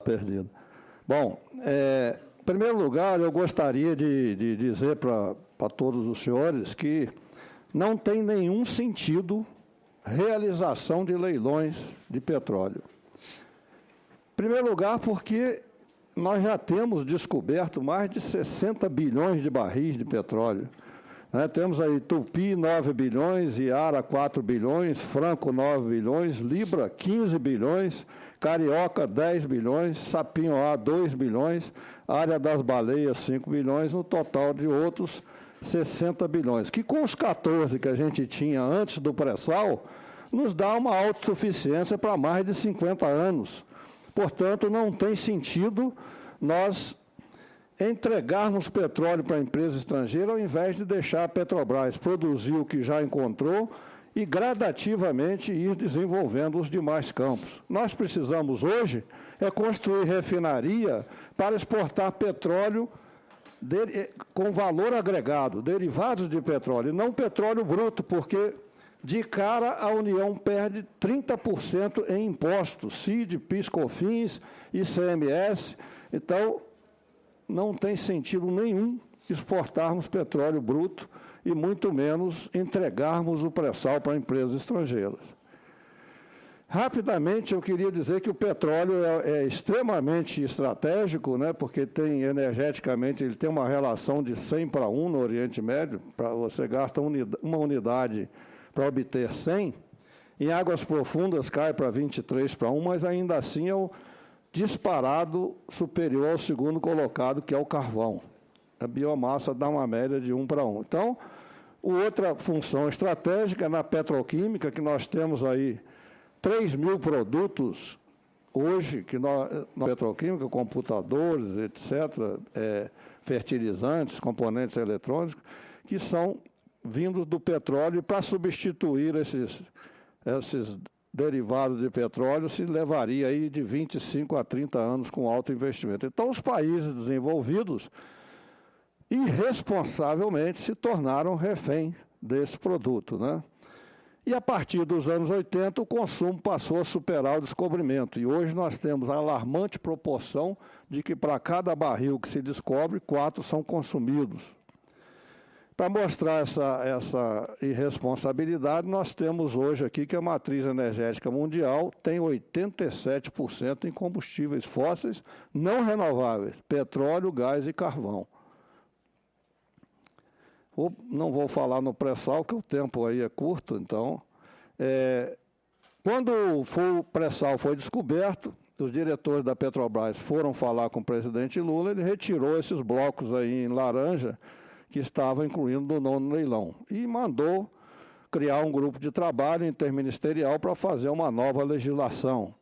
perdido. Bom, em primeiro lugar, eu gostaria de dizer para todos os senhores que não tem nenhum sentido realização de leilões de petróleo. Em primeiro lugar, porque nós já temos descoberto mais de 60 bilhões de barris de petróleo. Temos aí Tupi, 9 bilhões, Iara, 4 bilhões, Franco, 9 bilhões, Libra, 15 bilhões, Carioca, 10 bilhões, Sapinho A, 2 bilhões, Área das Baleias, 5 bilhões, no total de outros 60 bilhões, que com os 14 que a gente tinha antes do pré-sal, nos dá uma autossuficiência para mais de 50 anos. Portanto, não tem sentido nós entregarmos petróleo para a empresa estrangeira ao invés de deixar a Petrobras produzir o que já encontrou e gradativamente ir desenvolvendo os demais campos. Nós precisamos hoje construir refinaria para exportar petróleo com valor agregado, derivados de petróleo, e não petróleo bruto, porque de cara a União perde 30% em impostos, CID, PIS, COFINS, ICMS. Então, não tem sentido nenhum exportarmos petróleo bruto e muito menos entregarmos o pré-sal para empresas estrangeiras. Rapidamente, eu queria dizer que o petróleo é extremamente estratégico, porque energeticamente ele tem uma relação de 100 para 1 no Oriente Médio. Você gasta uma unidade para obter 100, em águas profundas cai para 23 para 1, mas ainda assim é o disparado superior ao segundo colocado, que é o carvão. A biomassa dá uma média de 1 para 1. Então, outra função estratégica é na petroquímica, que nós temos aí 3 mil produtos hoje, que na petroquímica, computadores, etc., fertilizantes, componentes eletrônicos, que são vindos do petróleo, para substituir esses derivados de petróleo, se levaria aí de 25 a 30 anos com alto investimento. Então, os países desenvolvidos, irresponsavelmente, se tornaram refém desse produto, E a partir dos anos 80, o consumo passou a superar o descobrimento. E hoje nós temos a alarmante proporção de que para cada barril que se descobre, 4 são consumidos. Para mostrar essa irresponsabilidade, nós temos hoje aqui que a matriz energética mundial tem 87% em combustíveis fósseis não renováveis, petróleo, gás e carvão. Não vou falar no pré-sal, que o tempo aí é curto, então. Quando o pré-sal foi descoberto, os diretores da Petrobras foram falar com o presidente Lula, ele retirou esses blocos aí em laranja, que estava incluindo no 9º leilão, e mandou criar um grupo de trabalho interministerial para fazer uma nova legislação.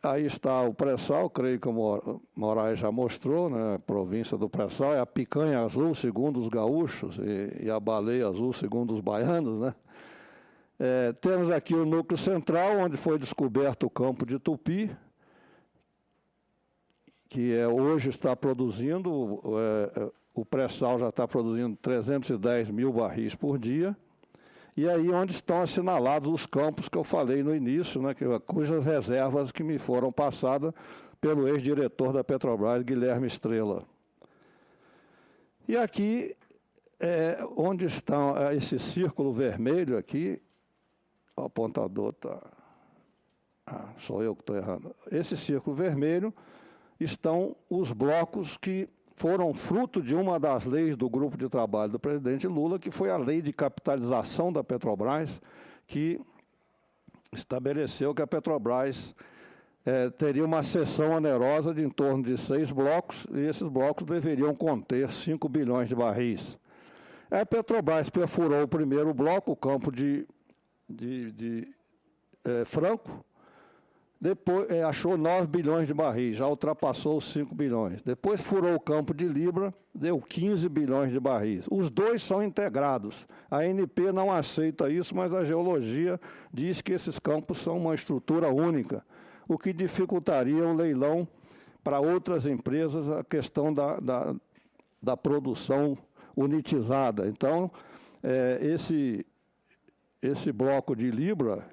Aí está o pré-sal, creio que o Moraes já mostrou, a província do pré-sal é a picanha azul, segundo os gaúchos, e a baleia azul, segundo os baianos, temos aqui o núcleo central, onde foi descoberto o campo de Tupi, que hoje está produzindo, o pré-sal já está produzindo 310 mil barris por dia, e aí onde estão assinalados os campos que eu falei no início, cujas reservas que me foram passadas pelo ex-diretor da Petrobras, Guilherme Estrela. E aqui, onde está esse círculo vermelho aqui, o apontador está... sou eu que estou errando. Esse círculo vermelho estão os blocos que foram fruto de uma das leis do grupo de trabalho do presidente Lula, que foi a lei de capitalização da Petrobras, que estabeleceu que a Petrobras teria uma cessão onerosa de em torno de 6 blocos, e esses blocos deveriam conter 5 bilhões de barris. A Petrobras perfurou o primeiro bloco, o campo de Franco, depois achou 9 bilhões de barris, já ultrapassou os 5 bilhões. Depois furou o campo de Libra, deu 15 bilhões de barris. Os dois são integrados. A ANP não aceita isso, mas a geologia diz que esses campos são uma estrutura única, o que dificultaria o leilão para outras empresas, a questão da produção unitizada. Então, esse bloco de Libra,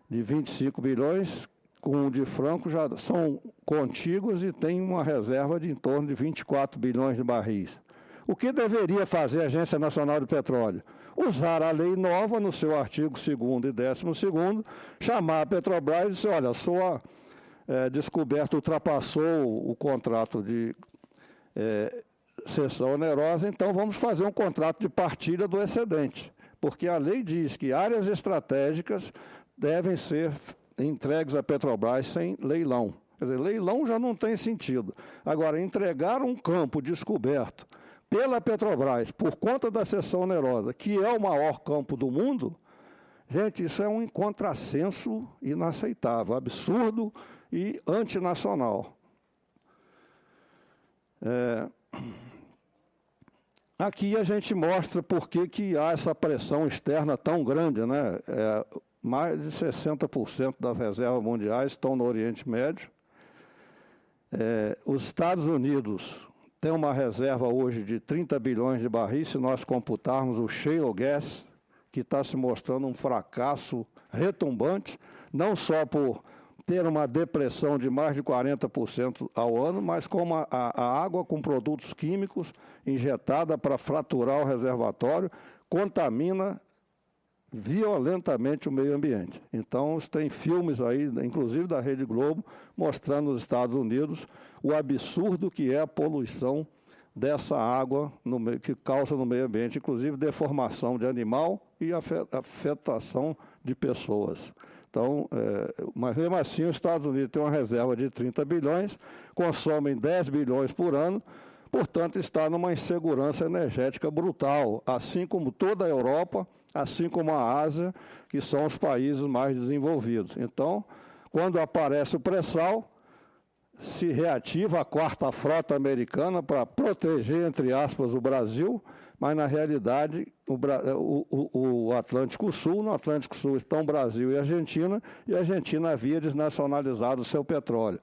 de 25 bilhões, com o de Franco já são contíguos e tem uma reserva de em torno de 24 bilhões de barris. O que deveria fazer a Agência Nacional de Petróleo? Usar a lei nova no seu artigo 2º e 12º, chamar a Petrobras e dizer, olha, a sua descoberta ultrapassou o contrato de cessão onerosa, então vamos fazer um contrato de partilha do excedente, porque a lei diz que áreas estratégicas devem ser entregues à Petrobras sem leilão. Quer dizer, leilão já não tem sentido. Agora, entregar um campo descoberto pela Petrobras, por conta da cessão onerosa, que é o maior campo do mundo, gente, isso é um contrassenso inaceitável, absurdo e antinacional. Aqui a gente mostra por que há essa pressão externa tão grande, né? Mais de 60% das reservas mundiais estão no Oriente Médio. Os Estados Unidos têm uma reserva hoje de 30 bilhões de barris, se nós computarmos o shale gas, que está se mostrando um fracasso retumbante, não só por ter uma depressão de mais de 40% ao ano, mas como a água com produtos químicos injetada para fraturar o reservatório contamina violentamente o meio ambiente. Então, tem filmes aí, inclusive da Rede Globo, mostrando nos Estados Unidos o absurdo que é a poluição dessa água que causa no meio ambiente, inclusive deformação de animal e afetação de pessoas. Então, mas mesmo assim, os Estados Unidos têm uma reserva de 30 bilhões, consomem 10 bilhões por ano, portanto, está numa insegurança energética brutal, assim como toda a Europa, assim como a Ásia, que são os países mais desenvolvidos. Então, quando aparece o pré-sal, se reativa a 4ª frota americana para proteger, entre aspas, o Brasil, mas na realidade o Atlântico Sul, no Atlântico Sul estão Brasil e a Argentina havia desnacionalizado o seu petróleo.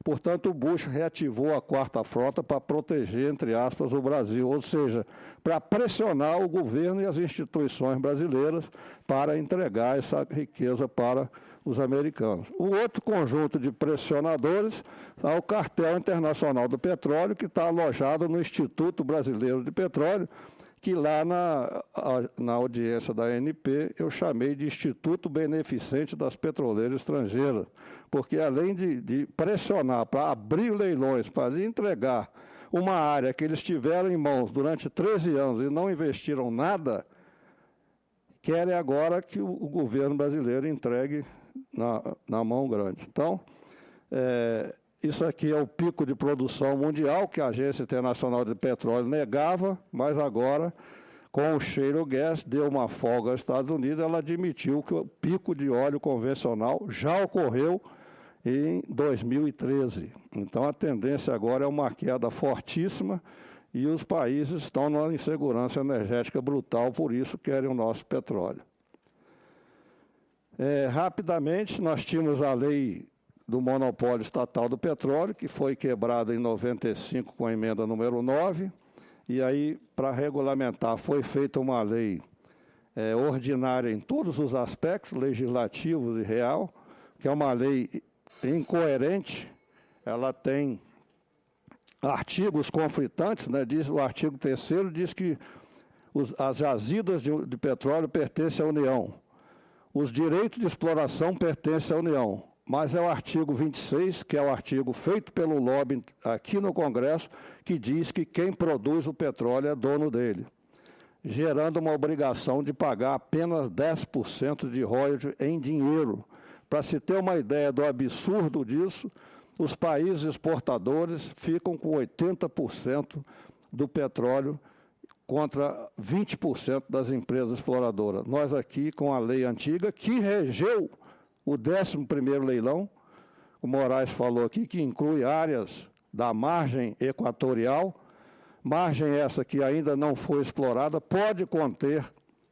Portanto, o Bush reativou a 4ª frota para proteger, entre aspas, o Brasil, ou seja, para pressionar o governo e as instituições brasileiras para entregar essa riqueza para os americanos. O outro conjunto de pressionadores é o Cartel Internacional do Petróleo, que está alojado no Instituto Brasileiro de Petróleo, que lá na audiência da ANP eu chamei de Instituto Beneficente das Petroleiras Estrangeiras, porque além de pressionar para abrir leilões, para entregar uma área que eles tiveram em mãos durante 13 anos e não investiram nada, querem agora que o governo brasileiro entregue na mão grande. Então, isso aqui é o pico de produção mundial que a Agência Internacional de Petróleo negava, mas agora, com o shale gas, deu uma folga aos Estados Unidos, ela admitiu que o pico de óleo convencional já ocorreu em 2013. Então, a tendência agora é uma queda fortíssima e os países estão numa insegurança energética brutal, por isso querem o nosso petróleo. Rapidamente, nós tínhamos a lei do monopólio estatal do petróleo, que foi quebrada em 95 com a emenda número 9, e aí, para regulamentar, foi feita uma lei ordinária em todos os aspectos, legislativos e real, que é uma lei incoerente, ela tem artigos conflitantes, né? O artigo 3º diz que as jazidas de petróleo pertencem à União, os direitos de exploração pertencem à União, mas é o artigo 26, que é o artigo feito pelo lobby aqui no Congresso, que diz que quem produz o petróleo é dono dele, gerando uma obrigação de pagar apenas 10% de royalties em dinheiro. Para se ter uma ideia do absurdo disso, os países exportadores ficam com 80% do petróleo contra 20% das empresas exploradoras. Nós aqui, com a lei antiga, que regeu o 11º leilão, o Moraes falou aqui, que inclui áreas da margem equatorial, margem essa que ainda não foi explorada, pode conter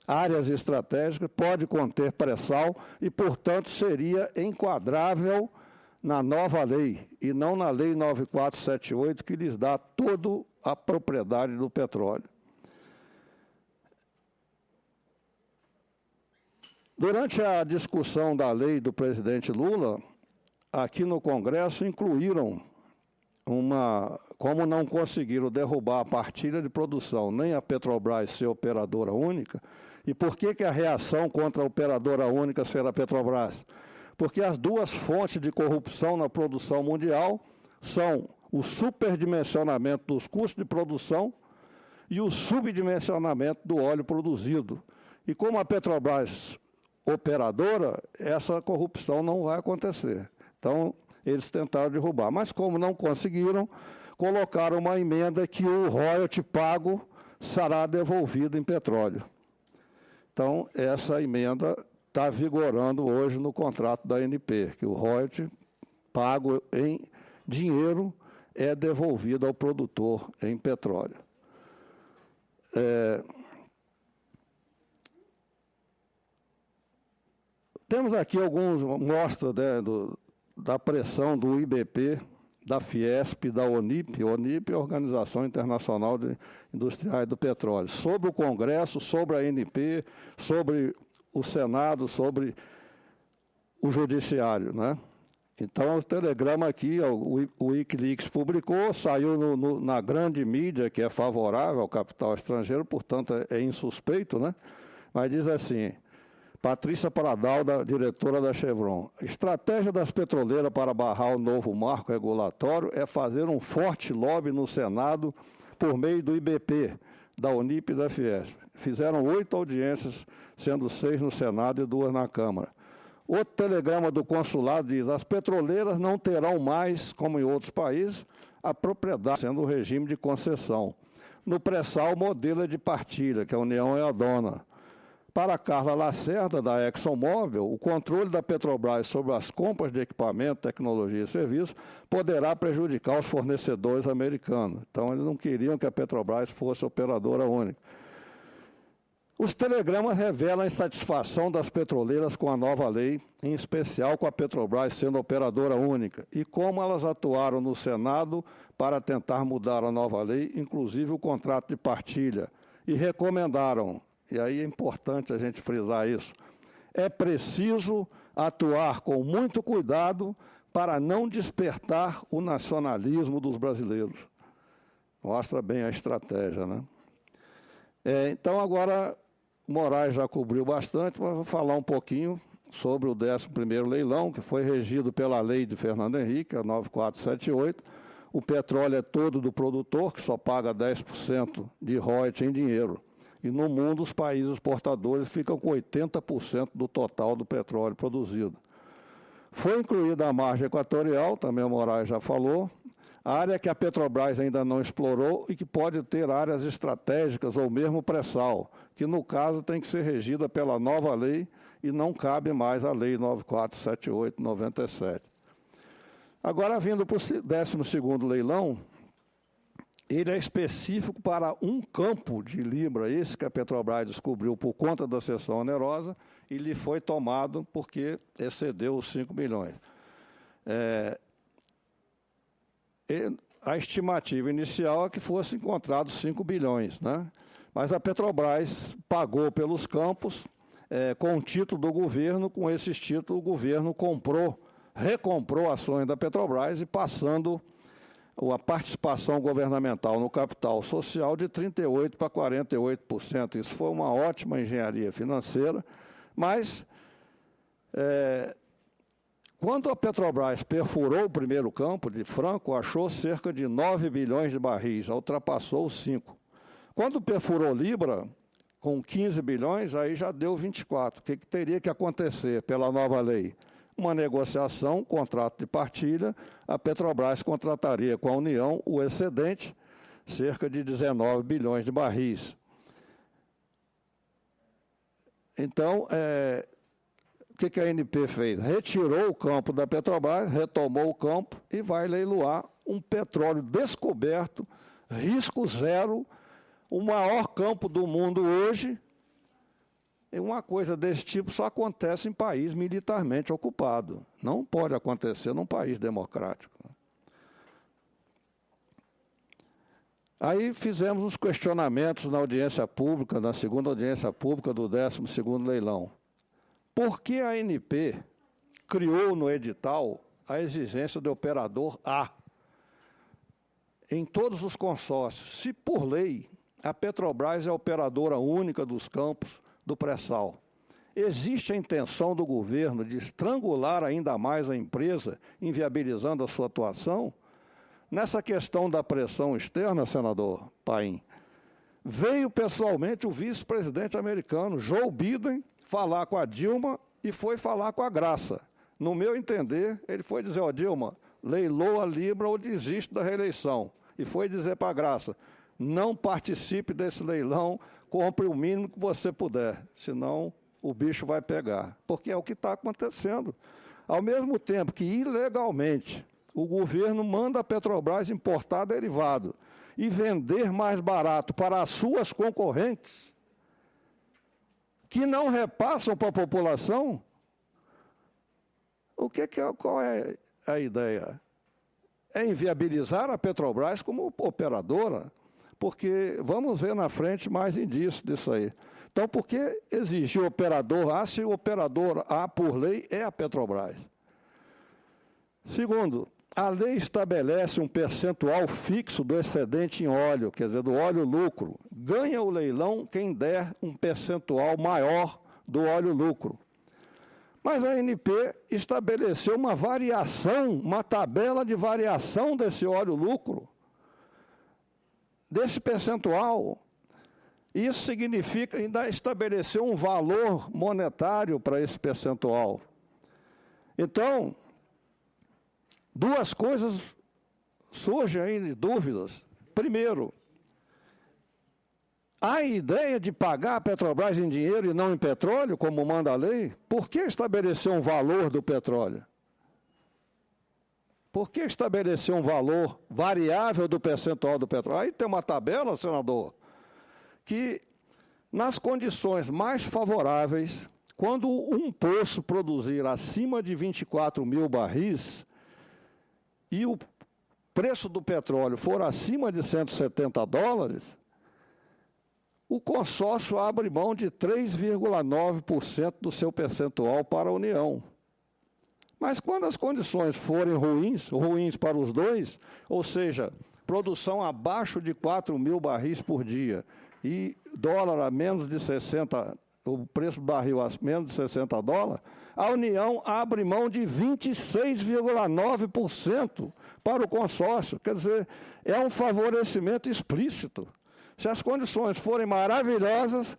áreas estratégicas, pode conter pré-sal e, portanto, seria enquadrável na nova lei e não na lei 9478, que lhes dá toda a propriedade do petróleo. Durante a discussão da lei do presidente Lula, aqui no Congresso incluíram como não conseguiram derrubar a partilha de produção, nem a Petrobras ser operadora única, e por que a reação contra a operadora única ser a Petrobras? Porque as duas fontes de corrupção na produção mundial são o superdimensionamento dos custos de produção e o subdimensionamento do óleo produzido. E como a Petrobras operadora, essa corrupção não vai acontecer. Então, eles tentaram derrubar. Mas como não conseguiram, colocaram uma emenda que o royalty pago será devolvido em petróleo. Então, essa emenda está vigorando hoje no contrato da ANP, que o royalty pago em dinheiro é devolvido ao produtor em petróleo. Temos aqui algumas mostras, né, da pressão do IBP, da Fiesp, da ONIP. ONIP é a Organização Internacional de Industriais do Petróleo, sobre o Congresso, sobre a ANP, sobre o Senado, sobre o Judiciário, né? Então, o telegrama aqui, o Wikileaks publicou, saiu na grande mídia, que é favorável ao capital estrangeiro, portanto, é insuspeito, né? Mas diz assim: Patrícia Pradal, diretora da Chevron: a estratégia das petroleiras para barrar o novo marco regulatório é fazer um forte lobby no Senado por meio do IBP, da Unip e da Fiesp. Fizeram 8 audiências, sendo 6 no Senado e 2 na Câmara. Outro telegrama do consulado diz: as petroleiras não terão mais, como em outros países, a propriedade, sendo o regime de concessão. No pré-sal, o modelo é de partilha, que a União é a dona. Para Carla Lacerda, da ExxonMobil, o controle da Petrobras sobre as compras de equipamento, tecnologia e serviços poderá prejudicar os fornecedores americanos. Então, eles não queriam que a Petrobras fosse operadora única. Os telegramas revelam a insatisfação das petroleiras com a nova lei, em especial com a Petrobras sendo operadora única, e como elas atuaram no Senado para tentar mudar a nova lei, inclusive o contrato de partilha, e recomendaram, e aí é importante a gente frisar isso, é preciso atuar com muito cuidado para não despertar o nacionalismo dos brasileiros. Mostra bem a estratégia, né? Então, agora, Moraes já cobriu bastante, mas vou falar um pouquinho sobre o 11º leilão, que foi regido pela lei de Fernando Henrique, a 9478. O petróleo é todo do produtor, que só paga 10% de royalties em dinheiro. E no mundo, os países exportadores ficam com 80% do total do petróleo produzido. Foi incluída a margem equatorial, também o Moraes já falou, área que a Petrobras ainda não explorou e que pode ter áreas estratégicas ou mesmo pré-sal, que no caso tem que ser regida pela nova lei e não cabe mais a lei 9478/97. Agora, vindo para o 12º leilão, ele é específico para um campo de Libra, esse que a Petrobras descobriu por conta da cessão onerosa, e lhe foi tomado porque excedeu os 5 bilhões. A estimativa inicial é que fosse encontrado 5 bilhões, né? Mas a Petrobras pagou pelos campos com o título do governo. Com esses títulos, o governo recomprou ações da Petrobras e passando a participação governamental no capital social de 38% para 48%. Isso foi uma ótima engenharia financeira, mas quando a Petrobras perfurou o primeiro campo de Franco, achou cerca de 9 bilhões de barris, já ultrapassou os 5. Quando perfurou Libra, com 15 bilhões, aí já deu 24. O que teria que acontecer pela nova lei? Uma negociação, contrato de partilha, a Petrobras contrataria com a União o excedente, cerca de 19 bilhões de barris. Então, o que a ANP fez? Retirou o campo da Petrobras, retomou o campo e vai leiloar um petróleo descoberto, risco zero, o maior campo do mundo hoje. E uma coisa desse tipo só acontece em país militarmente ocupado. Não pode acontecer num país democrático. Aí fizemos os questionamentos na audiência pública, na segunda audiência pública do 12º leilão. Por que a ANP criou no edital a exigência do operador A em todos os consórcios. Se, por lei, a Petrobras é a operadora única dos campos do pré-sal, existe a intenção do governo de estrangular ainda mais a empresa, inviabilizando a sua atuação? Nessa questão da pressão externa, senador Paim, veio pessoalmente o vice-presidente americano, Joe Biden, falar com a Dilma e foi falar com a Graça. No meu entender, ele foi dizer, ó, Dilma, leiloa a Libra ou desiste da reeleição. E foi dizer para a Graça, não participe desse leilão, compre o mínimo que você puder, senão o bicho vai pegar. Porque é o que está acontecendo. Ao mesmo tempo que, ilegalmente, o governo manda a Petrobras importar derivado e vender mais barato para as suas concorrentes, que não repassam para a população, qual é a ideia? É inviabilizar a Petrobras como operadora, porque vamos ver na frente mais indícios disso aí. Então, por que exigir o operador A se o operador A, por lei, é a Petrobras? Segundo, a lei estabelece um percentual fixo do excedente em óleo, quer dizer, do óleo lucro. Ganha o leilão quem der um percentual maior do óleo lucro. Mas a ANP estabeleceu uma variação, uma tabela de variação desse óleo lucro, desse percentual. Isso significa ainda estabelecer um valor monetário para esse percentual. Então, duas coisas surgem aí de dúvidas. Primeiro, a ideia de pagar a Petrobras em dinheiro e não em petróleo, como manda a lei, por que estabelecer um valor do petróleo? Por que estabelecer um valor variável do percentual do petróleo? Aí tem uma tabela, senador, que nas condições mais favoráveis, quando um poço produzir acima de 24 mil barris e o preço do petróleo for acima de $170, o consórcio abre mão de 3,9% do seu percentual para a União. Mas quando as condições forem ruins para os dois, ou seja, produção abaixo de 4 mil barris por dia e dólar a menos de 60, o preço do barril a menos de $60, a União abre mão de 26,9% para o consórcio. Quer dizer, é um favorecimento explícito. Se as condições forem maravilhosas,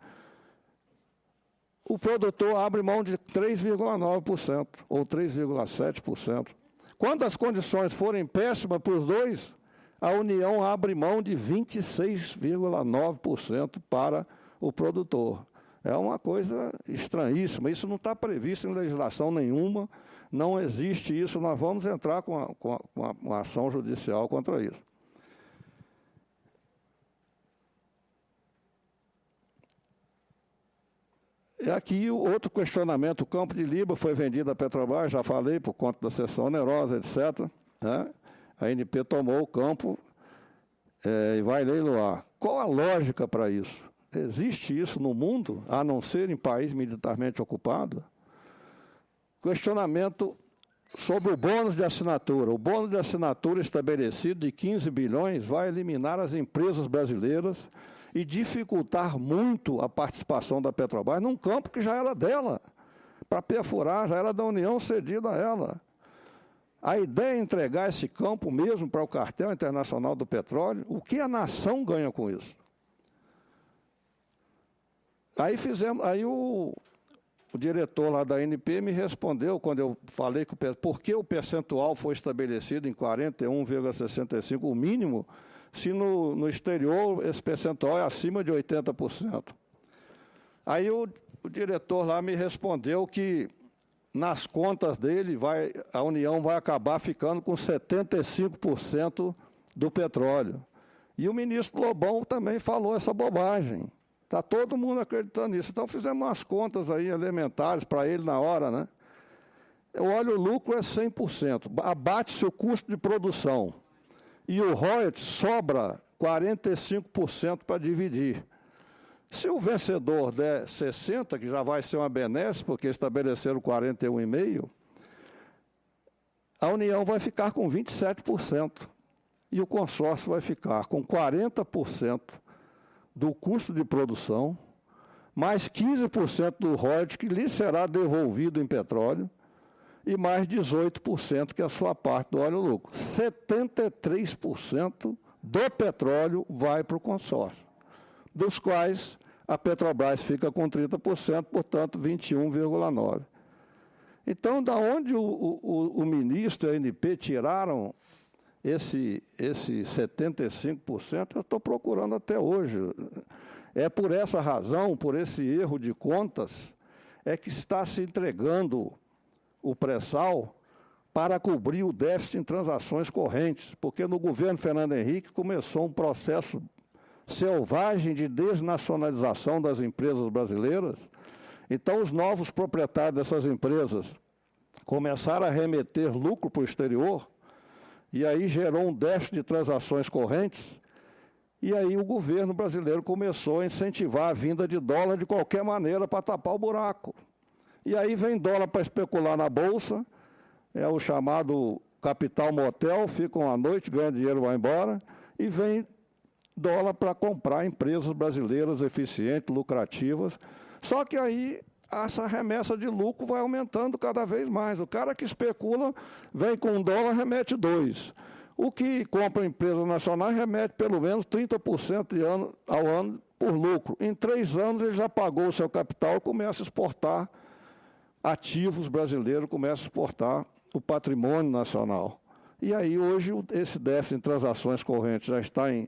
o produtor abre mão de 3,9% ou 3,7%. Quando as condições forem péssimas para os dois, a União abre mão de 26,9% para o produtor. É uma coisa estranhíssima. Isso não está previsto em legislação nenhuma, não existe isso. Nós vamos entrar com uma ação judicial contra isso. E aqui o outro questionamento, o campo de Libra foi vendido à Petrobras, já falei, por conta da cessão onerosa, etc. Né? A ANP tomou o campo e vai leiloar. Qual a lógica para isso? Existe isso no mundo, a não ser em país militarmente ocupado? Questionamento sobre o bônus de assinatura. O bônus de assinatura estabelecido de 15 bilhões vai eliminar as empresas brasileiras e dificultar muito a participação da Petrobras num campo que já era dela, para perfurar, já era da União cedida a ela. A ideia é entregar esse campo mesmo para o cartel internacional do petróleo. O que a nação ganha com isso? Aí o diretor lá da ANP me respondeu, quando eu falei por que o percentual foi estabelecido em 41,65%, o mínimo, se no exterior esse percentual é acima de 80%. Aí o diretor lá me respondeu que nas contas dele a União vai acabar ficando com 75% do petróleo. E o ministro Lobão também falou essa bobagem. Está todo mundo acreditando nisso. Então fizemos umas contas aí elementares para ele na hora, né? O óleo lucro é 100%, abate-se o custo de produção. E o royalties sobra 45% para dividir. Se o vencedor der 60%, que já vai ser uma benesse, porque estabeleceram 41,5%, a União vai ficar com 27% e o consórcio vai ficar com 40% do custo de produção, mais 15% do royalties que lhe será devolvido em petróleo e mais 18% que é a sua parte do óleo lucro. 73% do petróleo vai para o consórcio, dos quais a Petrobras fica com 30%, portanto 21,9%. Então, da onde o ministro e a ANP tiraram esse 75%, eu estou procurando até hoje. É por essa razão, por esse erro de contas, é que está se entregando o pré-sal para cobrir o déficit em transações correntes, porque no governo Fernando Henrique começou um processo selvagem de desnacionalização das empresas brasileiras. Então, os novos proprietários dessas empresas começaram a remeter lucro para o exterior, e aí gerou um déficit de transações correntes, e aí o governo brasileiro começou a incentivar a vinda de dólar de qualquer maneira para tapar o buraco. E aí vem dólar para especular na Bolsa, é o chamado capital motel, ficam à noite, ganham dinheiro, vão embora, e vem dólar para comprar empresas brasileiras eficientes, lucrativas. Só que aí essa remessa de lucro vai aumentando cada vez mais. O cara que especula vem com $1, remete 2. O que compra empresas nacionais remete pelo menos 30% ao ano por lucro. Em 3 anos ele já pagou o seu capital e começa a exportar ativos brasileiros, começa a exportar o patrimônio nacional. E aí hoje esse déficit em transações correntes já está em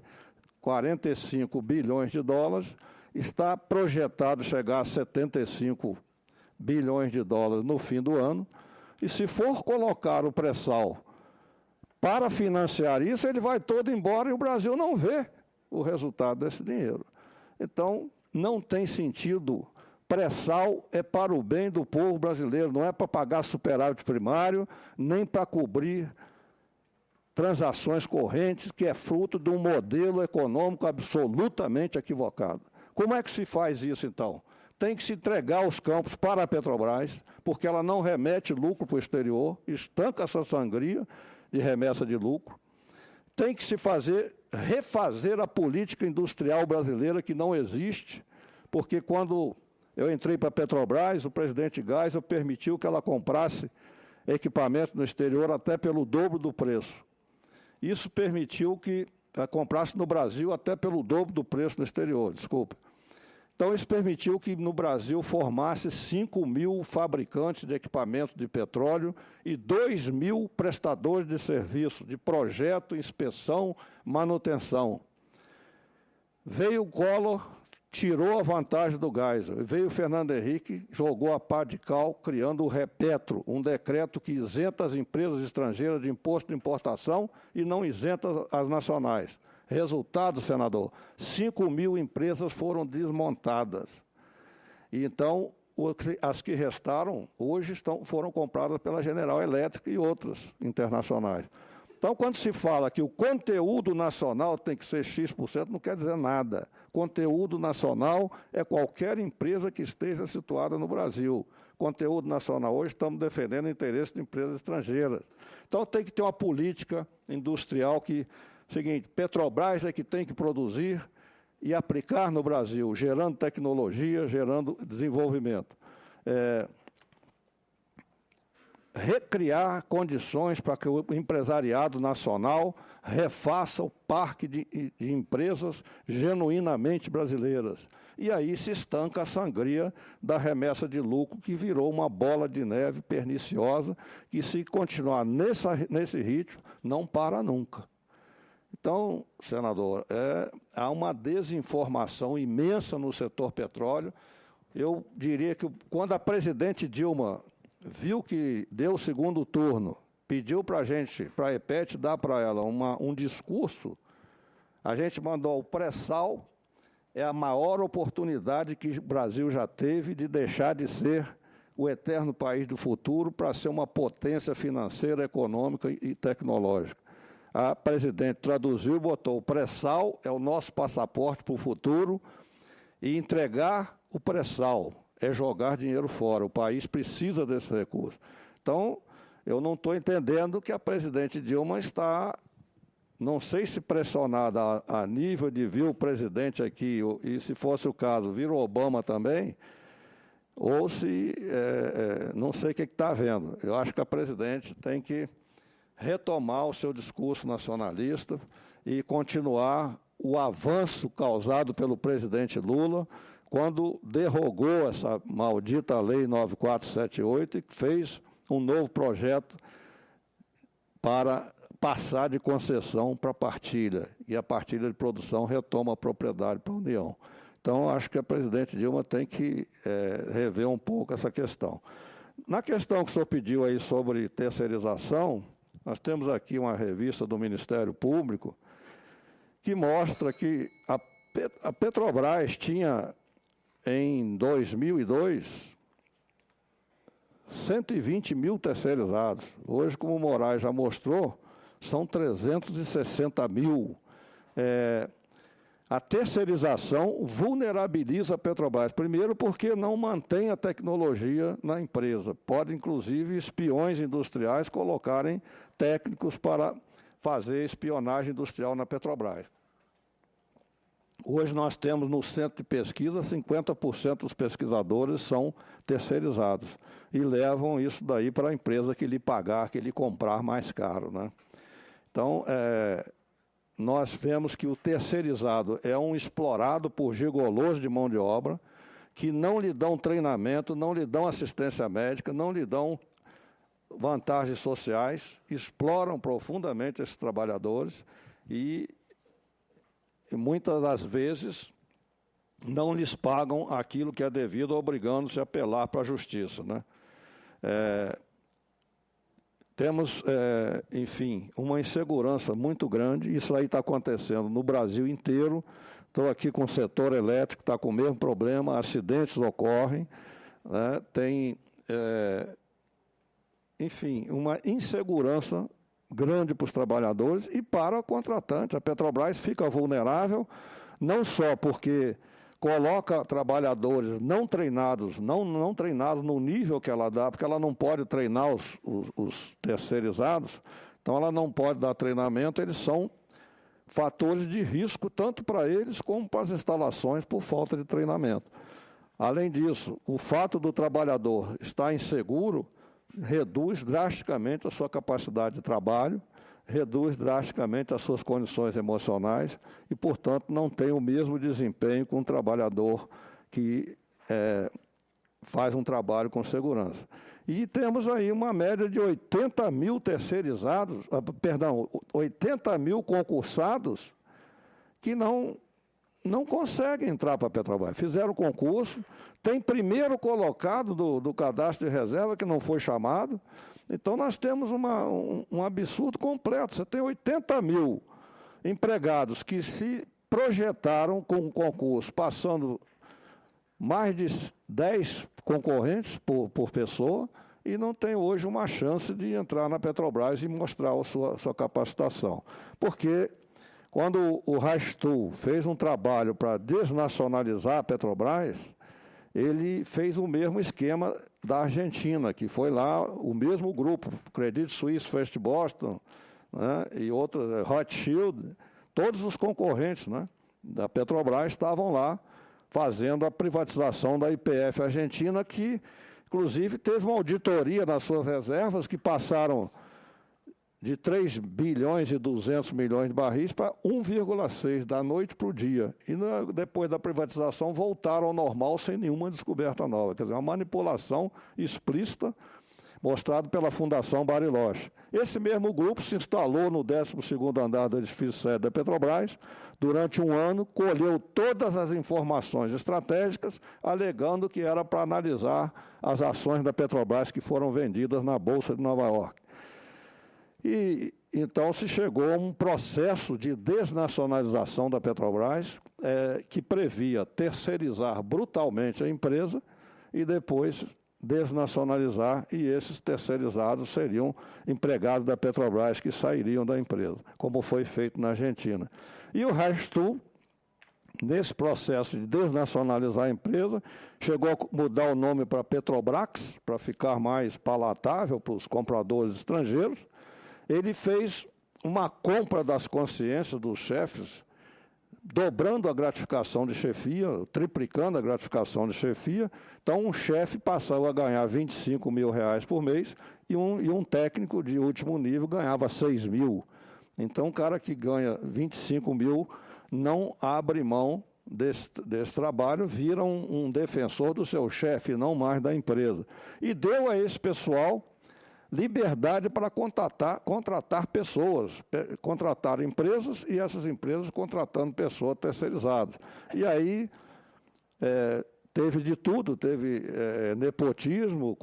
45 bilhões de dólares, está projetado chegar a 75 bilhões de dólares no fim do ano, e se for colocar o pré-sal para financiar isso, ele vai todo embora e o Brasil não vê o resultado desse dinheiro. Então, não tem sentido. Pré-sal é para o bem do povo brasileiro, não é para pagar superávit primário, nem para cobrir transações correntes, que é fruto de um modelo econômico absolutamente equivocado. Como é que se faz isso, então? Tem que se entregar os campos para a Petrobras, porque ela não remete lucro para o exterior, estanca essa sangria de remessa de lucro. Tem que se refazer a política industrial brasileira, que não existe, porque quando eu entrei para a Petrobras, o presidente Geisel permitiu que ela comprasse equipamento no exterior até pelo dobro do preço. Isso permitiu que comprasse no Brasil até pelo dobro do preço no exterior, desculpa. Então, isso permitiu que no Brasil formasse 5.000 fabricantes de equipamentos de petróleo e 2.000 prestadores de serviço, de projeto, inspeção, manutenção. Veio o Collor, tirou a vantagem do Geisel. Veio o Fernando Henrique, jogou a pá de cal, criando o Repetro, um decreto que isenta as empresas estrangeiras de imposto de importação e não isenta as nacionais. Resultado, senador, 5.000 empresas foram desmontadas. E então, as que restaram, hoje foram compradas pela General Elétrica e outras internacionais. Então, quando se fala que o conteúdo nacional tem que ser X%, não quer dizer nada. Conteúdo nacional é qualquer empresa que esteja situada no Brasil. Conteúdo nacional, hoje estamos defendendo o interesse de empresas estrangeiras. Então, tem que ter uma política industrial que... Seguinte, Petrobras é que tem que produzir e aplicar no Brasil, gerando tecnologia, gerando desenvolvimento. Recriar condições para que o empresariado nacional refaça o parque de empresas genuinamente brasileiras. E aí se estanca a sangria da remessa de lucro, que virou uma bola de neve perniciosa, que se continuar nesse ritmo, não para nunca. Então, senador, há uma desinformação imensa no setor petróleo. Eu diria que quando a presidente Dilma viu que deu o segundo turno, pediu para a gente, para a EPET, dar para ela um discurso, a gente mandou o pré-sal, é a maior oportunidade que o Brasil já teve de deixar de ser o eterno país do futuro para ser uma potência financeira, econômica e tecnológica. A presidente traduziu e botou: o pré-sal é o nosso passaporte para o futuro, e entregar o pré-sal é jogar dinheiro fora. O país precisa desse recurso. Então, eu não estou entendendo que a presidente Dilma está, não sei se pressionada a nível de vir o presidente aqui, e se fosse o caso, vir o Obama também, ou se, não sei o que está havendo. Eu acho que a presidente tem que retomar o seu discurso nacionalista e continuar o avanço causado pelo presidente Lula, quando derrogou essa maldita Lei 9478 e fez um novo projeto para passar de concessão para partilha, e a partilha de produção retoma a propriedade para a União. Então, acho que a presidente Dilma tem que rever um pouco essa questão. Na questão que o senhor pediu aí sobre terceirização, nós temos aqui uma revista do Ministério Público que mostra que a Petrobras tinha, em 2002, 120 mil terceirizados. Hoje, como o Moraes já mostrou, são 360 mil. A terceirização vulnerabiliza a Petrobras. Primeiro, porque não mantém a tecnologia na empresa. Pode, inclusive, espiões industriais colocarem técnicos para fazer espionagem industrial na Petrobras. Hoje nós temos no centro de pesquisa, 50% dos pesquisadores são terceirizados e levam isso daí para a empresa que lhe pagar, que lhe comprar mais caro, né? Então, nós vemos que o terceirizado é um explorado por gigolôs de mão de obra, que não lhe dão treinamento, não lhe dão assistência médica, não lhe dão vantagens sociais, exploram profundamente esses trabalhadores e muitas das vezes não lhes pagam aquilo que é devido, obrigando-se a apelar para a justiça, né? Temos, enfim, uma insegurança muito grande. Isso aí está acontecendo no Brasil inteiro. Estou aqui com o setor elétrico, está com o mesmo problema, acidentes ocorrem, né? Tem, enfim, uma insegurança grande para os trabalhadores e para o contratante. A Petrobras fica vulnerável, não só porque coloca trabalhadores não treinados, não treinados no nível que ela dá, porque ela não pode treinar os terceirizados, então ela não pode dar treinamento, eles são fatores de risco tanto para eles como para as instalações por falta de treinamento. Além disso, o fato do trabalhador estar inseguro reduz drasticamente a sua capacidade de trabalho, reduz drasticamente as suas condições emocionais e, portanto, não tem o mesmo desempenho que um trabalhador que faz um trabalho com segurança. E temos aí uma média de 80 mil terceirizados, 80 mil concursados que não conseguem entrar para a Petrobras. Fizeram o concurso, tem primeiro colocado do cadastro de reserva que não foi chamado. Então, nós temos um absurdo completo. Você tem 80 mil empregados que se projetaram com o concurso, passando mais de 10 concorrentes por pessoa, e não tem hoje uma chance de entrar na Petrobras e mostrar a sua capacitação. Porque quando o Rastul fez um trabalho para desnacionalizar a Petrobras, ele fez o mesmo esquema da Argentina, que foi lá o mesmo grupo, Credit Suisse, First Boston, né, e outros, Rothschild, todos os concorrentes, né, da Petrobras estavam lá fazendo a privatização da YPF Argentina, que inclusive teve uma auditoria nas suas reservas que passaram de 3 bilhões e 200 milhões de barris para 1,6 da noite para o dia. E depois da privatização voltaram ao normal sem nenhuma descoberta nova. Quer dizer, uma manipulação explícita mostrada pela Fundação Bariloche. Esse mesmo grupo se instalou no 12º andar do edifício sede da Petrobras. Durante um ano, colheu todas as informações estratégicas, alegando que era para analisar as ações da Petrobras que foram vendidas na Bolsa de Nova York. E então se chegou a um processo de desnacionalização da Petrobras, que previa terceirizar brutalmente a empresa e depois desnacionalizar, e esses terceirizados seriam empregados da Petrobras que sairiam da empresa, como foi feito na Argentina. E o Rastul, nesse processo de desnacionalizar a empresa, chegou a mudar o nome para Petrobras, para ficar mais palatável para os compradores estrangeiros. Ele fez uma compra das consciências dos chefes, dobrando a gratificação de chefia, triplicando a gratificação de chefia. Então, um chefe passou a ganhar R$25 mil por mês e um técnico de último nível ganhava 6 mil. Então, o cara que ganha 25 mil não abre mão desse trabalho, vira um defensor do seu chefe, não mais da empresa. E deu a esse pessoal liberdade para contratar pessoas, contratar empresas e essas empresas contratando pessoas terceirizadas. E aí teve de tudo, teve nepotismo,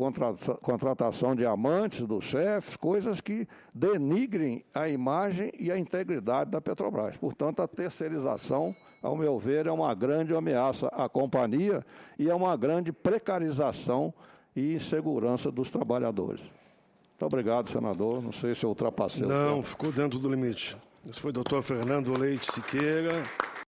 contratação de amantes dos chefes, coisas que denigrem a imagem e a integridade da Petrobras. Portanto, a terceirização, ao meu ver, é uma grande ameaça à companhia e é uma grande precarização e insegurança dos trabalhadores. Muito obrigado, senador. Não sei se eu ultrapassei o tempo. Não, ficou dentro do limite. Esse foi o doutor Fernando Leite Siqueira.